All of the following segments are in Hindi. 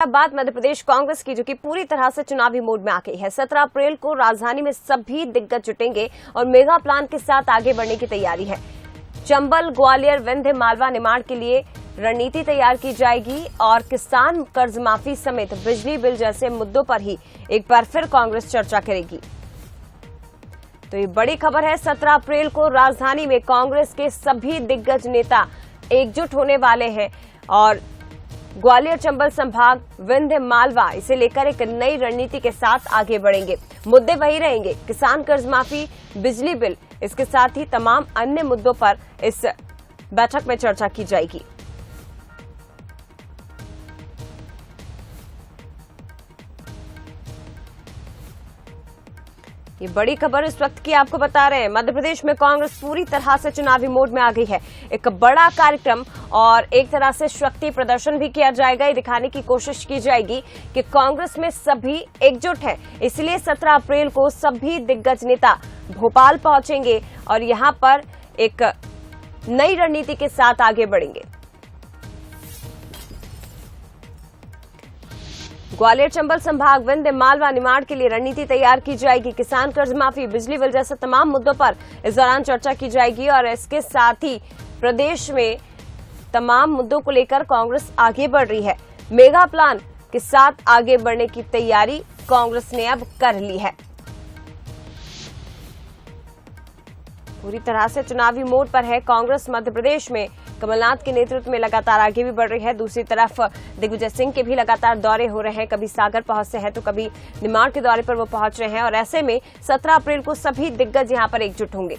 बात मध्य प्रदेश कांग्रेस की, जो कि पूरी तरह से चुनावी मोड में आ गई है। 17 अप्रैल को राजधानी में सभी दिग्गज जुटेंगे और मेगा प्लान के साथ आगे बढ़ने की तैयारी है। चंबल, ग्वालियर, विंध्य, मालवा निर्माण के लिए रणनीति तैयार की जाएगी और किसान कर्ज माफी समेत बिजली बिल जैसे मुद्दों पर ही एक बार फिर कांग्रेस चर्चा करेगी। तो ये बड़ी खबर है। 17 अप्रैल को राजधानी में कांग्रेस के सभी दिग्गज नेता एकजुट होने वाले हैं और ग्वालियर, चंबल संभाग, विंध्य, मालवा इसे लेकर एक नई रणनीति के साथ आगे बढ़ेंगे। मुद्दे वही रहेंगे, किसान कर्ज माफी, बिजली बिल, इसके साथ ही तमाम अन्य मुद्दों पर इस बैठक में चर्चा की जाएगी। ये बड़ी खबर इस वक्त की आपको बता रहे हैं। मध्य प्रदेश में कांग्रेस पूरी तरह से चुनावी मोड में आ गई है। एक बड़ा कार्यक्रम और एक तरह से शक्ति प्रदर्शन भी किया जाएगा। ये दिखाने की कोशिश की जाएगी कि कांग्रेस में सभी एकजुट हैं। इसलिए 17 अप्रैल को सभी दिग्गज नेता भोपाल पहुंचेंगे और यहां पर एक नई रणनीति के साथ आगे बढ़ेंगे। ग्वालियर, चंबल संभाग, विंध्य, मालवा निर्माण के लिए रणनीति तैयार की जाएगी। किसान कर्ज माफी, बिजली बिल जैसे तमाम मुद्दों पर इस दौरान चर्चा की जाएगी और इसके साथ ही प्रदेश में तमाम मुद्दों को लेकर कांग्रेस आगे बढ़ रही है। मेगा प्लान के साथ आगे बढ़ने की तैयारी कांग्रेस ने अब कर ली है। पूरी तरह से चुनावी मोड पर है कांग्रेस। मध्य प्रदेश में कमलनाथ के नेतृत्व में लगातार आगे भी बढ़ रही है। दूसरी तरफ दिग्विजय सिंह के भी लगातार दौरे हो रहे हैं। कभी सागर पहुंचते हैं तो कभी निमाड़ के दौरे पर वो पहुंच रहे हैं और ऐसे में 17 अप्रैल को सभी दिग्गज यहां पर एकजुट होंगे।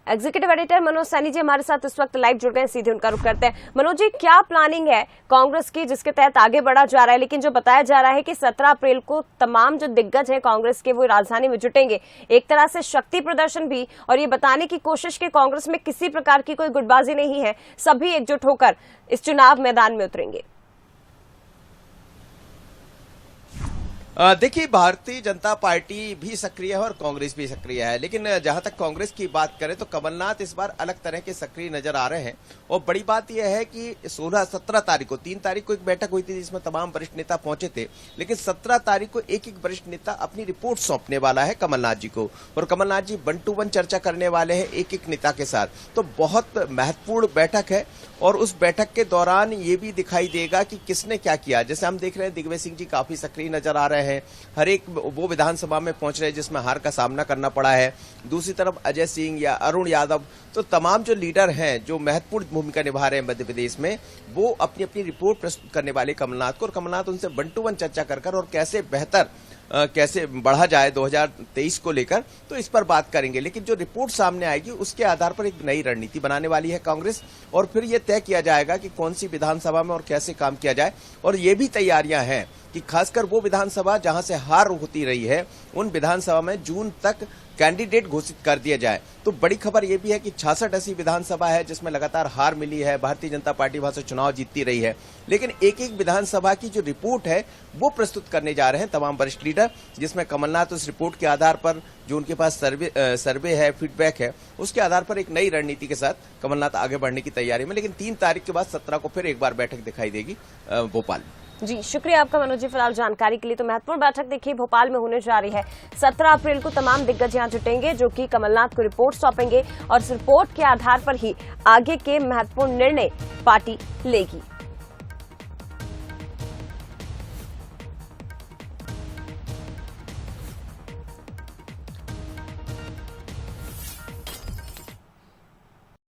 एग्जीक्यूटिव एडिटर मनोज सैनी जी हमारे साथ इस वक्त लाइव जुड़ गए हैं, सीधे उनका रुख करते हैं। मनोज जी, क्या प्लानिंग है कांग्रेस की जिसके तहत आगे बढ़ा जा रहा है, लेकिन जो बताया जा रहा है कि 17 अप्रैल को तमाम जो दिग्गज हैं कांग्रेस के वो राजधानी में जुटेंगे, एक तरह से शक्ति प्रदर्शन भी, और ये बताने की कोशिश कि कांग्रेस में किसी प्रकार की कोई गुटबाजी नहीं है, सभी एकजुट होकर इस चुनाव मैदान में उतरेंगे। देखिए, भारतीय जनता पार्टी भी सक्रिय है और कांग्रेस भी सक्रिय है, लेकिन जहां तक कांग्रेस की बात करें तो कमलनाथ इस बार अलग तरह के सक्रिय नजर आ रहे हैं। और बड़ी बात यह है कि 16-17 तारीख को, 3 तारीख को एक बैठक हुई थी जिसमें तमाम वरिष्ठ नेता पहुंचे थे, लेकिन 17 तारीख को एक एक वरिष्ठ नेता अपनी रिपोर्ट सौंपने वाला है कमलनाथ जी को और कमलनाथ जी 1 to 1 चर्चा करने वाले हैं एक एक नेता के साथ। तो बहुत महत्वपूर्ण बैठक है और उस बैठक के दौरान ये भी दिखाई देगा कि किसने क्या किया। जैसे हम देख रहे हैं दिग्विजय सिंह जी काफी सक्रिय नजर आ रहे हैं, हर एक वो विधानसभा में पहुंच रहे हैं जिसमें हार का सामना करना पड़ा है। दूसरी तरफ अजय सिंह या अरुण यादव, तो तमाम जो लीडर हैं जो महत्वपूर्ण भूमिका निभा रहे हैं मध्य प्रदेश में, वो अपनी अपनी रिपोर्ट प्रस्तुत करने वाले कमलनाथ को, और कमलनाथ उनसे 1 to 1 चर्चा कर और कैसे बेहतर कैसे बढ़ा जाए 2023 को लेकर, तो इस पर बात करेंगे। लेकिन जो रिपोर्ट सामने आएगी उसके आधार पर एक नई रणनीति बनाने वाली है कांग्रेस और फिर यह तय किया जाएगा कि कौन सी विधानसभा में और कैसे काम किया जाए। और ये भी तैयारियां हैं कि खासकर वो विधानसभा जहां से हार होती रही है उन विधानसभा में जून तक कैंडिडेट घोषित कर दिया जाए। तो बड़ी खबर यह भी है कि 66 ऐसी विधानसभा है जिसमें लगातार हार मिली है, भारतीय जनता पार्टी वहां से चुनाव जीतती रही है, लेकिन एक एक विधानसभा की जो रिपोर्ट है वो प्रस्तुत करने जा रहे हैं तमाम वरिष्ठ लीडर, जिसमें कमलनाथ उस रिपोर्ट के आधार पर जो उनके पास सर्वे है, फीडबैक है, उसके आधार पर एक नई रणनीति के साथ कमलनाथ आगे बढ़ने की तैयारी में। लेकिन 3 तारीख के बाद 17 को फिर एक बार बैठक दिखाई देगी भोपाल में। जी, शुक्रिया आपका मनोज जी फिलहाल जानकारी के लिए। तो महत्वपूर्ण बैठक देखिए भोपाल में होने जा रही है। 17 अप्रैल को तमाम दिग्गज यहां जुटेंगे जो कि कमलनाथ को रिपोर्ट सौंपेंगे और इस रिपोर्ट के आधार पर ही आगे के महत्वपूर्ण निर्णय पार्टी लेगी।